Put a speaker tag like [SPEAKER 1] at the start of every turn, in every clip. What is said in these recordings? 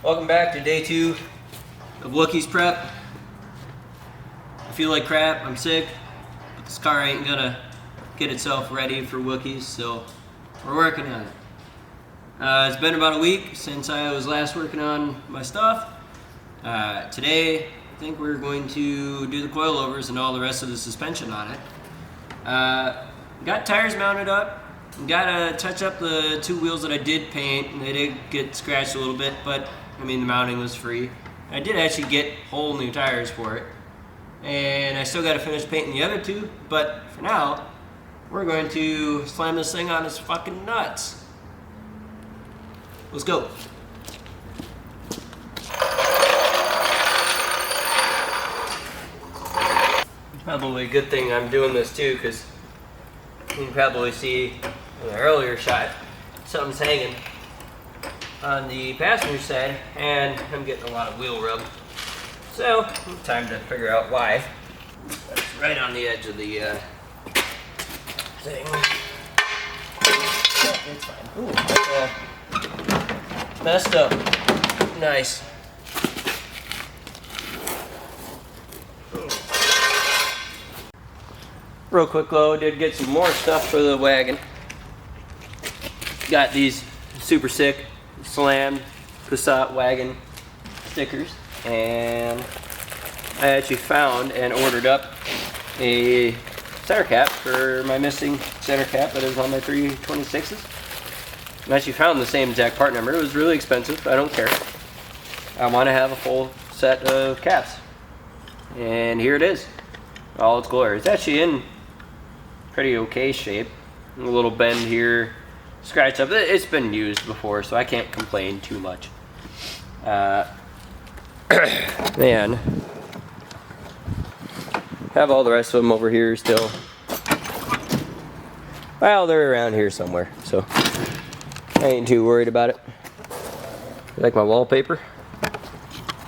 [SPEAKER 1] Welcome back to day 2 of Wookies prep. I feel like crap, I'm sick, but this car ain't gonna get itself ready for Wookies, so we're working on it. It's been about a week since I was last working on my stuff. Today, I think we're going to do the coilovers and all the rest of the suspension on it. Got tires mounted up. Gotta touch up the 2 wheels that I did paint, and they did get scratched a little bit, but I mean the mounting was free. I did actually get whole new tires for it, and I still gotta finish painting the other 2, but for now we're going to slam this thing on its fucking nuts. Let's go. Probably a good thing I'm doing this too, because you can probably see in the earlier shot something's hanging on the passenger side, and I'm getting a lot of wheel rub. So, time to figure out why. It's right on the edge of the thing. Yeah, it's fine. Ooh, messed up. Nice. Real quick though, did get some more stuff for the wagon. Got these super sick slammed Passat wagon stickers, and I actually found and ordered up a center cap for my missing center cap that is on my 326s. I actually found the same exact part number. It was really expensive, but I don't care. I want to have a full set of caps, and here it is, all its glory. It's actually in pretty okay shape. A little bend here, scratch up. It's been used before, so I can't complain too much. Man, have all the rest of them over here still. Well, they're around here somewhere, so I ain't too worried about it. You like my wallpaper?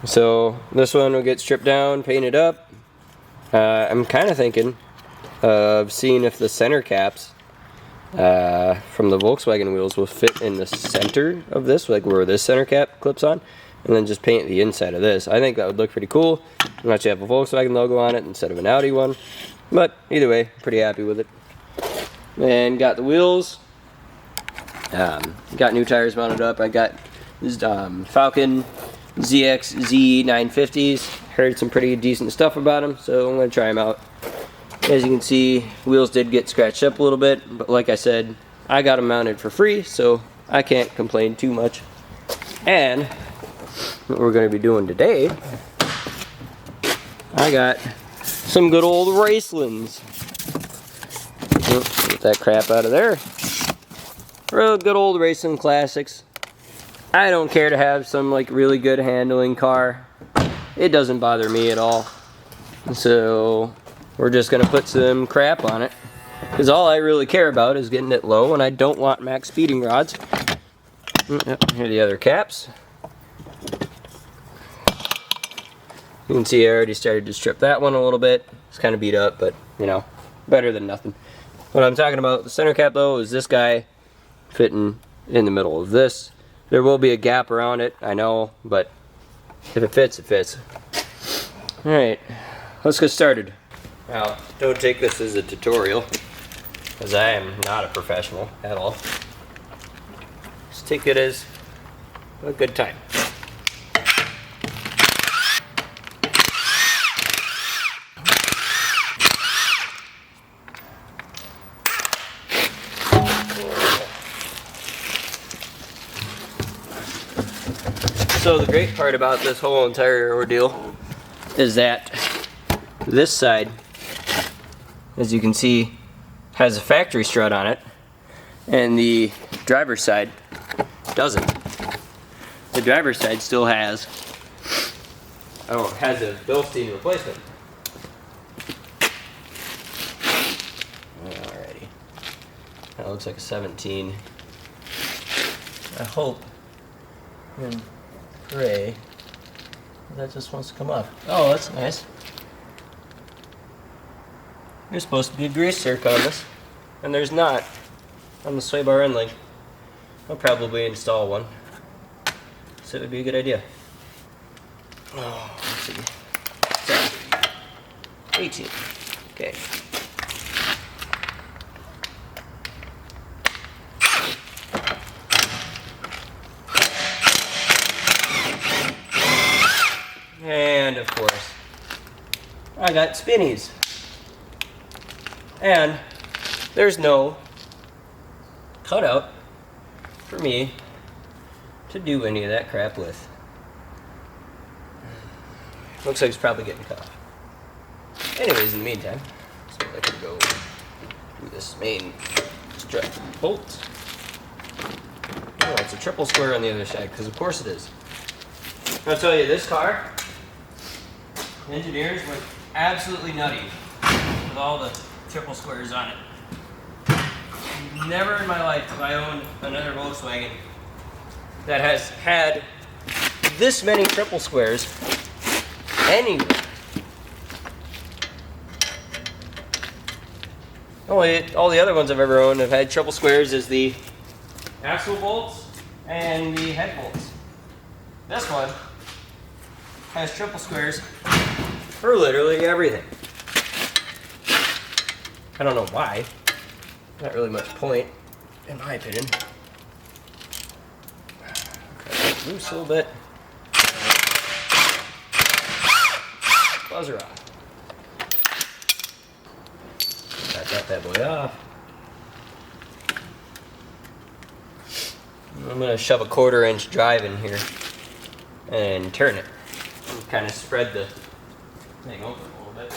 [SPEAKER 1] So this one will get stripped down, painted up. I'm kind of thinking of seeing if the center caps from the Volkswagen wheels will fit in the center of this, like where this center cap clips on, and then just paint the inside of this. I think that would look pretty cool. I'm actually have a Volkswagen logo on it instead of an Audi one, but either way, pretty happy with it. And got the wheels. Got new tires mounted up. I got this Falcon ZX-Z 950s. Heard some pretty decent stuff about them, so I'm going to try them out. As you can see, wheels did get scratched up a little bit, but like I said, I got them mounted for free, so I can't complain too much. And what we're going to be doing today, I got some good old Racelands. Get that crap out of there. Real good old Raceland classics. I don't care to have some like really good handling car. It doesn't bother me at all. So we're just gonna put some crap on it, because all I really care about is getting it low, and I don't want max speeding rods. Here are the other caps. You can see I already started to strip that one a little bit. It's kind of beat up, but you know, better than nothing. What I'm talking about, the center cap though, is this guy fitting in the middle of this. There will be a gap around it, I know, but if it fits, it fits. Alright, let's get started. Now, don't take this as a tutorial, because I am not a professional at all. Just take it as a good time. So the great part about this whole entire ordeal is that this side, as you can see, has a factory strut on it, and the driver's side doesn't. The driver's side still has a Bilstein replacement. Alrighty, that looks like a 17. I hope and pray that just wants to come off. Oh, that's nice. There's supposed to be a grease zerk on this, and there's not on the sway bar end link. I'll probably install one. so it would be a good idea. Oh, let's see. 18. Okay. And of course, I got spinnies. And there's no cutout for me to do any of that crap with. Looks like it's probably getting cut off. Anyways, in the meantime, so I can go do this main strut bolt. Oh, it's a triple square on the other side, because of course it is. I'll tell you, this car, engineers went absolutely nutty with all the triple squares on it. Never in my life have I owned another Volkswagen that has had this many triple squares anywhere. All the other ones I've ever owned have had triple squares as the axle bolts and the head bolts. This one has triple squares for literally everything. I don't know why. Not really much point, in my opinion. Okay, loose a little bit. Buzzer off. Got that bad boy off. I'm going to shove a 1/4 inch drive in here and turn it. And kind of spread the thing open a little bit.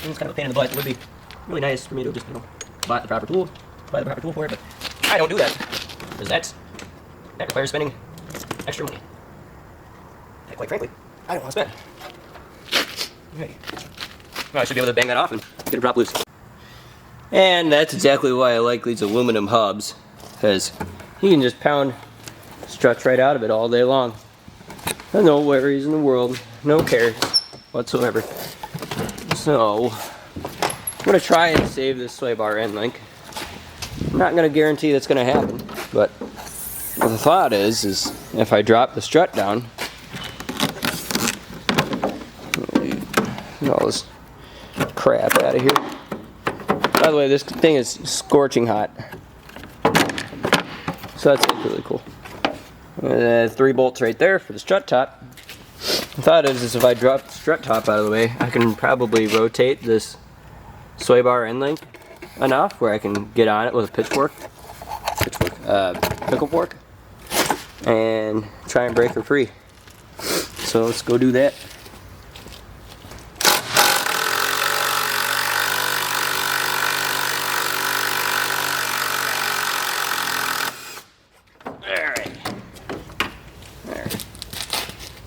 [SPEAKER 1] It's kind of a pain in the butt. It would be really nice for me to just, buy the proper tool for it, but I don't do that, because that requires spending extra money. And quite frankly, I don't want to spend. Okay. Well, I should be able to bang that off and get it drop loose. And that's exactly why I like these aluminum hubs, because you can just pound struts right out of it all day long. No worries in the world, no cares whatsoever. So, I'm going to try and save this sway bar end link. I'm not going to guarantee that's going to happen, but the thought is if I drop the strut down, get all this crap out of here. By the way, this thing is scorching hot, so that's really cool. 3 bolts right there for the strut top. The thought is if I drop the strut top out of the way, I can probably rotate this sway bar end link enough where I can get on it with a pickle fork, and try and break her free. So let's go do that.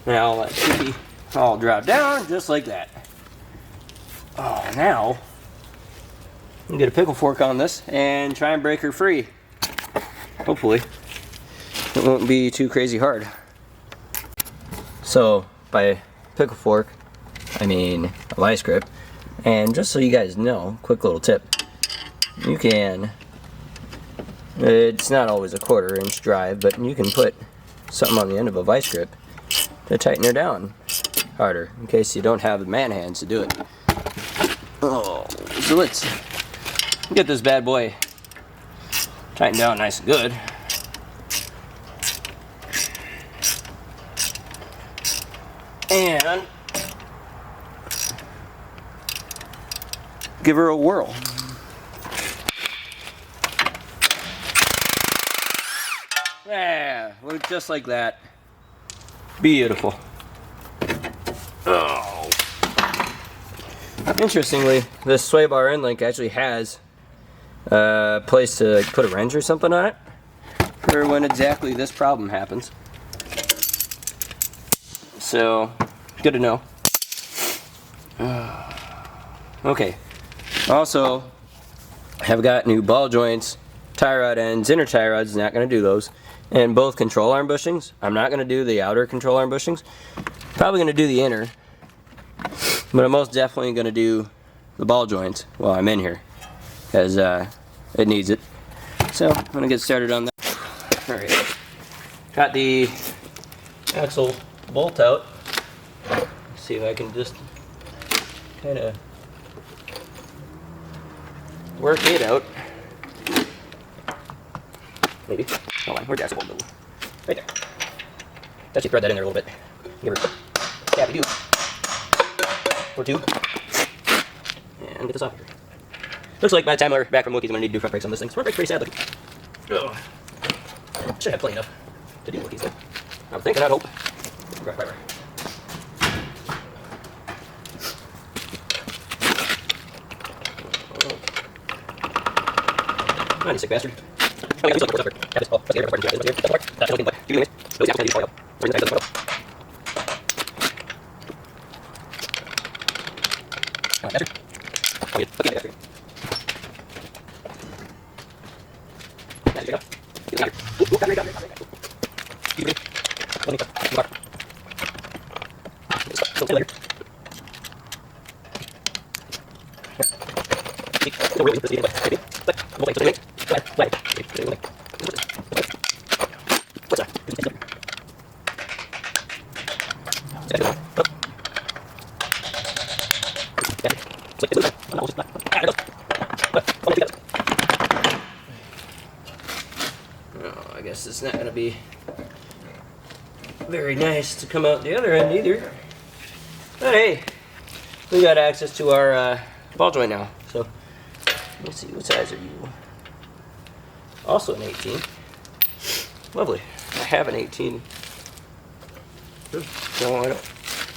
[SPEAKER 1] Now I'll let Chippy all drop down just like that. Oh, now I'm gonna get a pickle fork on this and try and break her free. Hopefully it won't be too crazy hard. So by pickle fork, I mean a vice grip. And just so you guys know, quick little tip, you can, it's not always a 1/4 inch drive, but you can put something on the end of a vice grip to tighten her down harder, in case you don't have the man hands to do it. Oh, so let's get this bad boy tightened down nice and good. And give her a whirl. Yeah, look, just like that. Beautiful. Oh. Interestingly, this sway bar end link actually has a place to put a wrench or something on it for when exactly this problem happens. So, good to know. Okay. Also, have got new ball joints, tie rod ends, inner tie rods, not going to do those. And both control arm bushings. I'm not going to do the outer control arm bushings. Probably going to do the inner. But I'm most definitely going to do the ball joints while I'm in here. Because it needs it. So I'm gonna get started on that. All right, got the axle bolt out. Let's see if I can just kind of work it out. Maybe. Hold on, where'd the axle bolt go? Right there. Actually thread that in there a little bit. Give her a tappy do. Or two. And get this off here. Looks like by the time we're back from Wookies, I'm gonna need to do front brakes on this thing. Front brakes pretty sad looking. Oh. Should have plenty enough to do Wookies though. I'm thinking, I'd hope. Right. 96 bastard. Oh, yeah, we still have to that's the air part. That's the part. That's the part. Give me a minute. Those apples have to be foiled. Where's the next one? Come on, bastard. Oh, yeah. Okay, bastard. That's it. Get out here. Oop, got it. You ready? Let me go. You are. So, later. No, really, this is the maybe. What's that? Oh, I guess it's not going to be very nice to come out the other end either. But hey, we got access to our ball joint now. So let's see, what size are you? Also an 18. Lovely. I have an 18. No, I don't.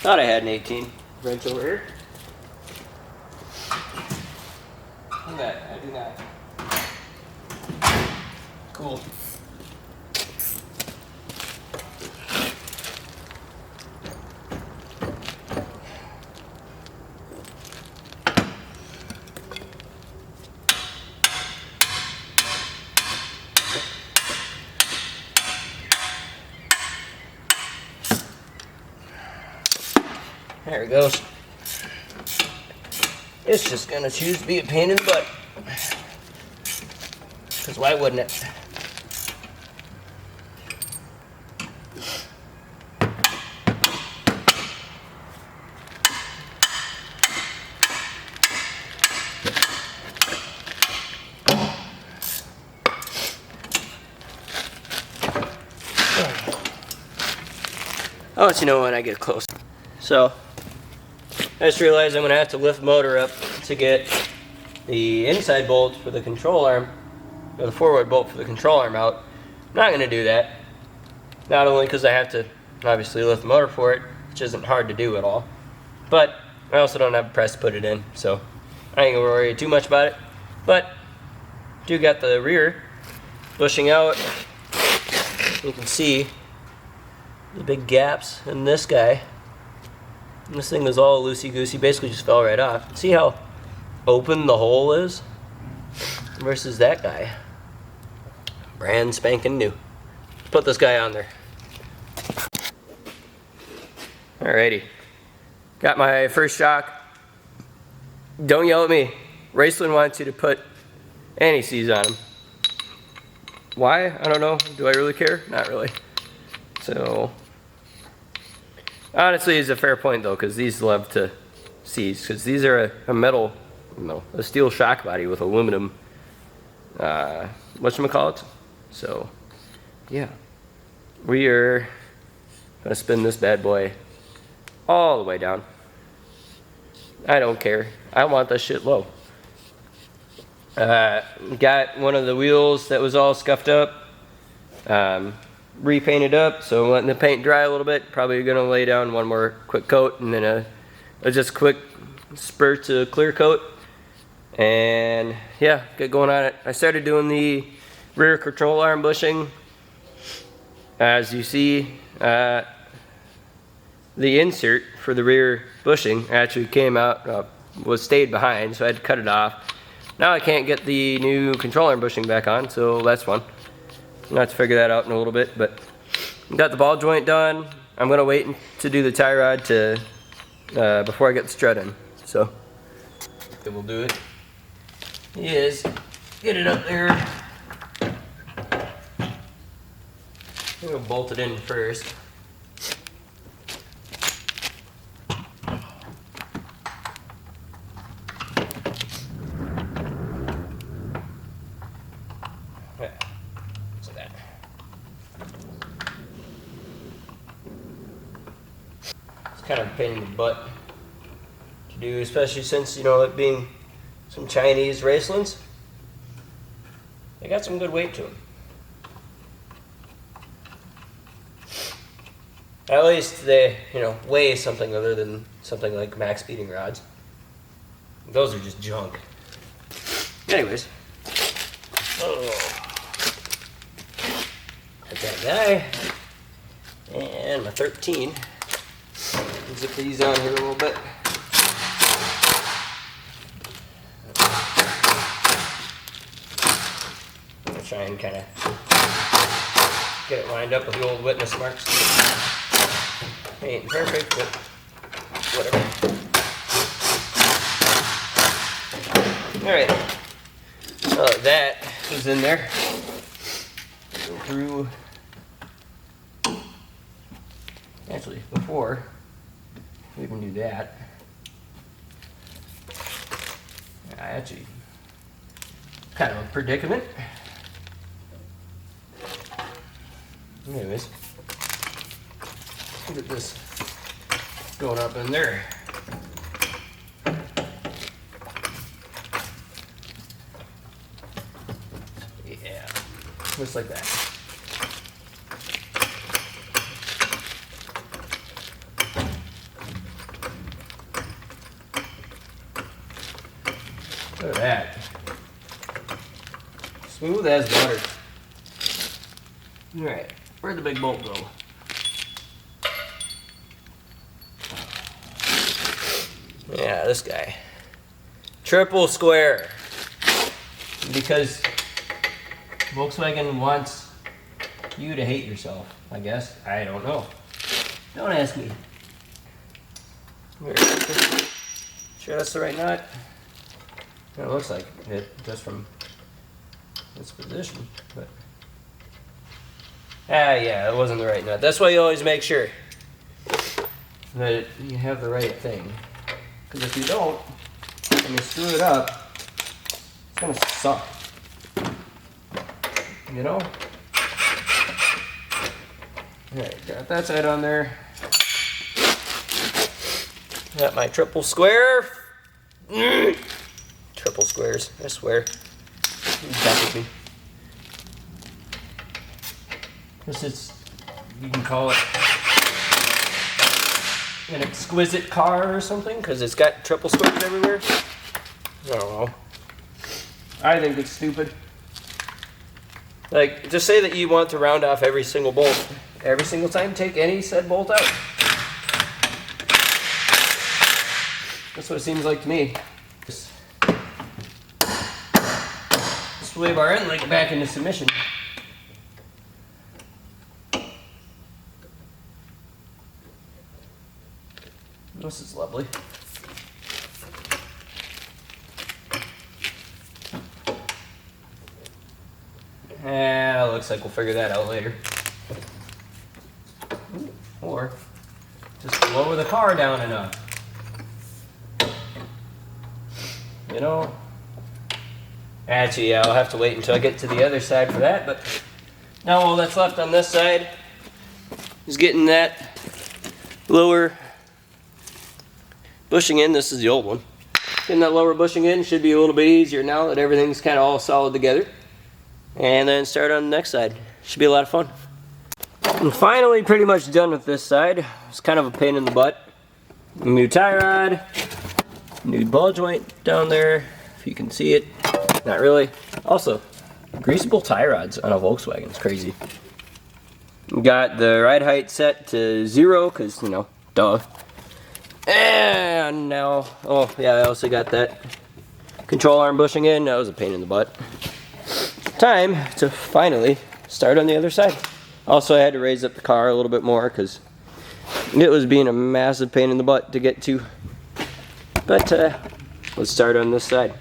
[SPEAKER 1] Thought I had an 18 wrench over here. Look at that. I do not. Cool. There it goes. It's just gonna choose to be a pain in the butt. Because why wouldn't it? I'll let you know when I get close. So, I just realized I'm going to have to lift the motor up to get the inside bolt for the control arm, or the forward bolt for the control arm out. I'm not going to do that. Not only because I have to obviously lift the motor for it, which isn't hard to do at all, but I also don't have a press to put it in, so I ain't going to worry too much about it. But, do got the rear bushing out. You can see the big gaps in this guy. This thing was all loosey-goosey, basically just fell right off. See how open the hole is? Versus that guy. Brand spanking new. Let's put this guy on there. Alrighty. Got my first shock. Don't yell at me. Raceland wants you to put anti-seize on him. Why? I don't know. Do I really care? Not really. So... honestly, it's a fair point though, because these love to seize, because these are a metal, no, a steel shock body with aluminum, whatchamacallit. So, yeah, we are gonna spin this bad boy all the way down. I don't care. I want this shit low. Got one of the wheels that was all scuffed up. Repainted up, so I'm letting the paint dry a little bit. Probably gonna lay down one more quick coat and then a just quick spurt to clear coat, and yeah, get going on it. I started doing the rear control arm bushing. As you see, the insert for the rear bushing actually came out, stayed behind, so I had to cut it off. Now I can't get the new control arm bushing back on, so that's fun. I'm gonna have to figure that out in a little bit, but got the ball joint done. I'm gonna wait to do the tie rod to before I get the strut in. So we'll do it. Is get it up there. I'm gonna bolt it in first. Yeah, so that. It's kind of a pain in the butt to do, especially since, you know, it being some Chinese racelands. They got some good weight to them. At least they, you know, weigh something other than something like max speeding rods. Those are just junk. Anyways. Oh. Got that guy. And my 13. Zip these on here a little bit. I'm gonna try and kind of get it lined up with the old witness marks. Ain't perfect, but whatever. Alright. So that is in there. Go through. Actually, before we even do that, I actually kind of a predicament. Anyways, look at this going up in there. Yeah, just like that. Look at that. Smooth as butter. Alright, where'd the big bolt go? Yeah, this guy. Triple square. Because Volkswagen wants you to hate yourself, I guess. I don't know. Don't ask me. Sure that's the right nut? It looks like it just from this position, but yeah, it wasn't the right nut. That's why you always make sure that you have the right thing. Because if you don't, and you screw it up, it's gonna suck. You know? Alright, got that side on there. Got my triple square. Triple squares, I swear. Back me. This is, you can call it an exquisite car or something, because it's got triple squares everywhere. I don't know. I think it's stupid. Like, just say that you want to round off every single bolt. Every single time, take any said bolt out. That's what it seems like to me. Just sway our end link back into submission. This is lovely. Looks like we'll figure that out later. Or just lower the car down enough. You know? Actually, yeah, I'll have to wait until I get to the other side for that, but now all that's left on this side is getting that lower bushing in. This is the old one. Getting that lower bushing in should be a little bit easier now that everything's kind of all solid together. And then start on the next side. Should be a lot of fun. I'm finally pretty much done with this side. It's kind of a pain in the butt. New tie rod, new ball joint down there, if you can see it. Not really. Also, greasable tie rods on a Volkswagen. It's crazy. Got the ride height set to 0, because, you know, duh. And now, oh yeah, I also got that control arm bushing in. That was a pain in the butt. Time to finally start on the other side. Also, I had to raise up the car a little bit more because it was being a massive pain in the butt to get to. But let's start on this side.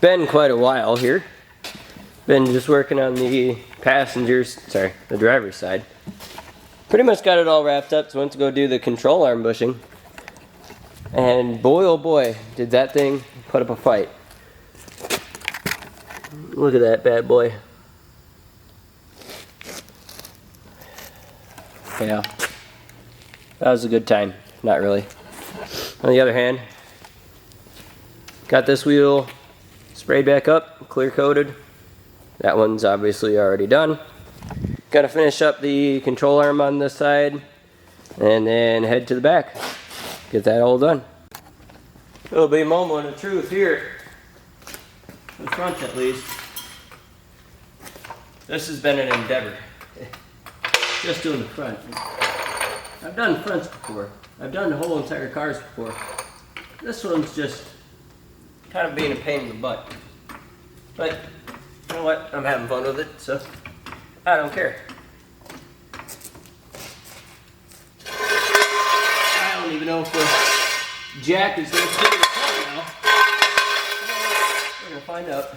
[SPEAKER 1] been quite a while here. Been just working on the the driver's side. Pretty much got it all wrapped up, so went to go do the control arm bushing. And boy, oh boy, did that thing put up a fight. Look at that bad boy. Yeah, that was a good time. Not really. On the other hand, got this wheel sprayed back up, clear coated. That one's obviously already done. Got to finish up the control arm on this side and then head to the back. Get that all done. It'll be a moment of truth here. In front at least. This has been an endeavor. Just doing the front. I've done fronts before. I've done the whole entire cars before. This one's just kind of being a pain in the butt. But you know what? I'm having fun with it, so I don't care. I don't even know if the jack is going to clear the front now. We're going to find out.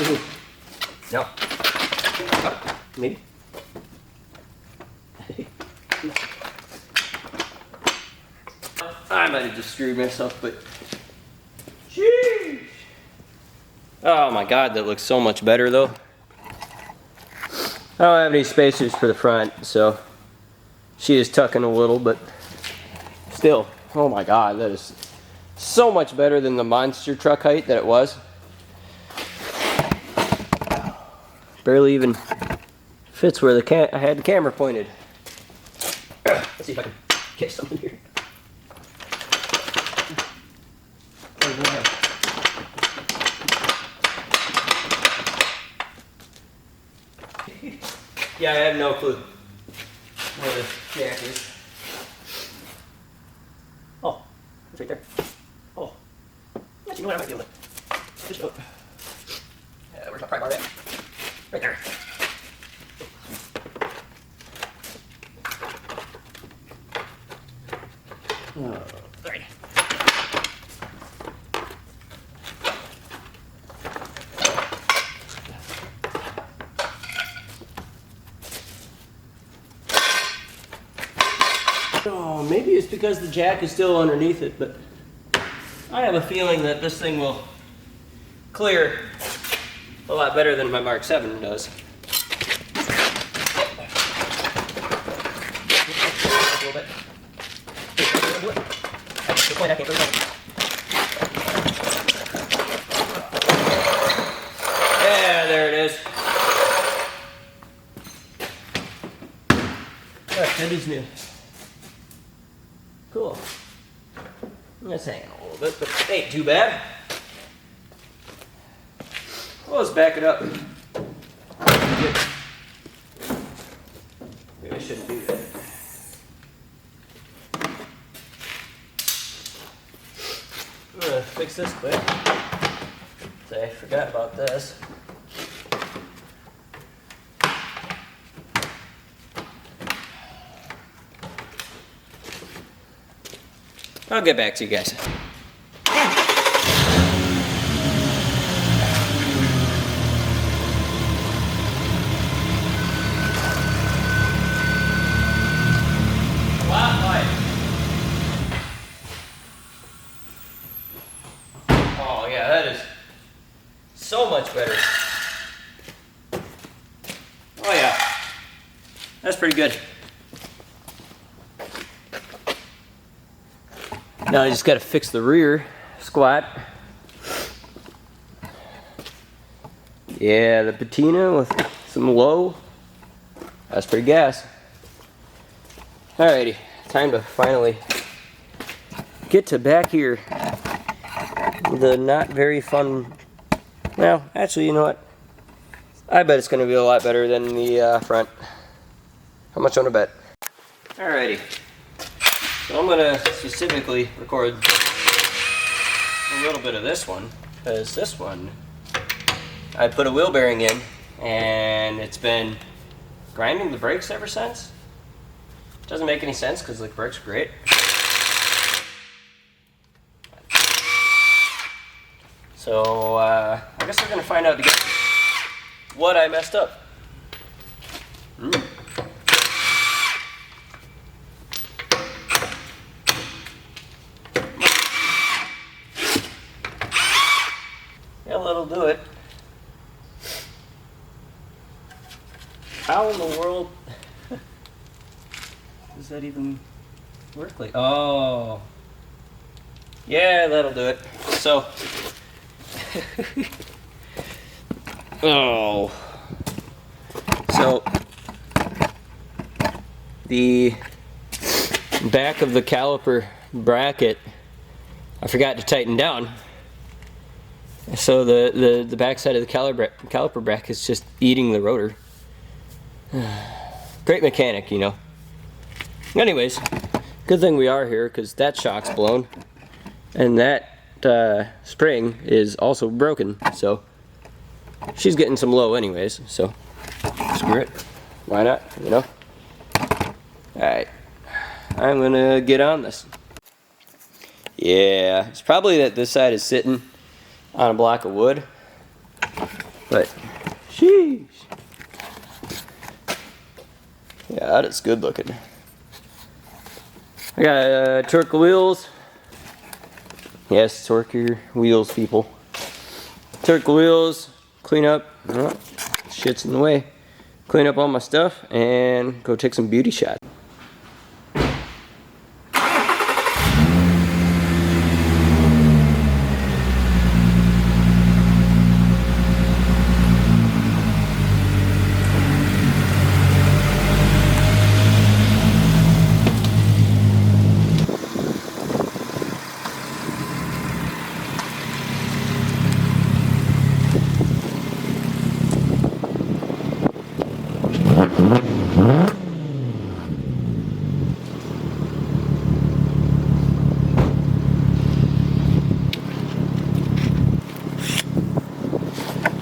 [SPEAKER 1] Ooh. No. Oh, maybe. I might have just screwed myself, but sheesh. Oh my god, that looks so much better though. I don't have any spacers for the front, so she is tucking a little, but still, oh my god, that is so much better than the monster truck height that it was. Barely even fits where I had the camera pointed. Let's see if I can get something here. Yeah, I have no clue where the jack is. Oh, it's right there. Oh, actually, you know what? I might be able to just go. Yeah, where's my pry bar at? Right there. Oh, sorry. Oh, maybe it's because the jack is still underneath it, but I have a feeling that this thing will clear a lot better than my Mark 7 does. Yeah, there it is. That is new. Cool. Let's hang on a little bit, but it ain't too bad. Well, let's back it up. Maybe I shouldn't do that. I'm gonna fix this quick. Say, I forgot about this. I'll get back to you guys. Oh yeah, that is so much better. Oh yeah, that's pretty good. Now I just got to fix the rear squat. Yeah, the patina with some low. That's pretty gas. Alrighty, time to finally get to back here. The not very fun. Well, actually, you know what? I bet it's going to be a lot better than the front. How much on a bet? Alrighty. So I'm going to specifically record a little bit of this one, because this one, I put a wheel bearing in, and it's been grinding the brakes ever since. Doesn't make any sense, because the brakes are great. So I guess we're gonna find out together what I messed up. Yeah, that'll do it. How in the world does that even work? Like, oh, yeah, that'll do it. So, oh, so the back of the caliper bracket, I forgot to tighten down. So the back side of the caliper bracket is just eating the rotor. Great mechanic, you know. Anyways, good thing we are here because that shock's blown, and that spring is also broken. So she's getting some low, anyways. So screw it. Why not? You know. All right, I'm gonna get on this. Yeah, it's probably that this side is sitting on a block of wood, but sheesh. Yeah, that is good looking. I got torque wheels. Yes, torque your wheels, people. Torque wheels, clean up. Oh, shit's in the way. Clean up all my stuff and go take some beauty shots.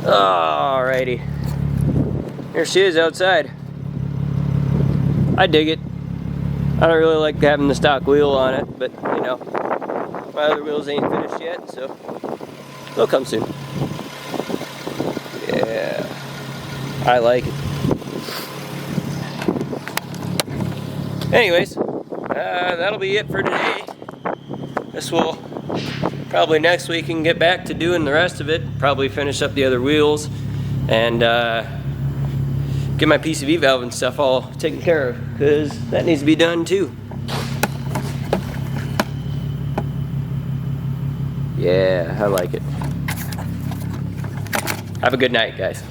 [SPEAKER 1] Alrighty, here she is outside. I dig it. I don't really like having the stock wheel on it, but you know, my other wheels ain't finished yet, so they'll come soon. Yeah, I like it. Anyways, that'll be it for today. This will probably next week and get back to doing the rest of it. Probably finish up the other wheels and get my PCV valve and stuff all taken care of, because that needs to be done too. Yeah, I like it. Have a good night, guys.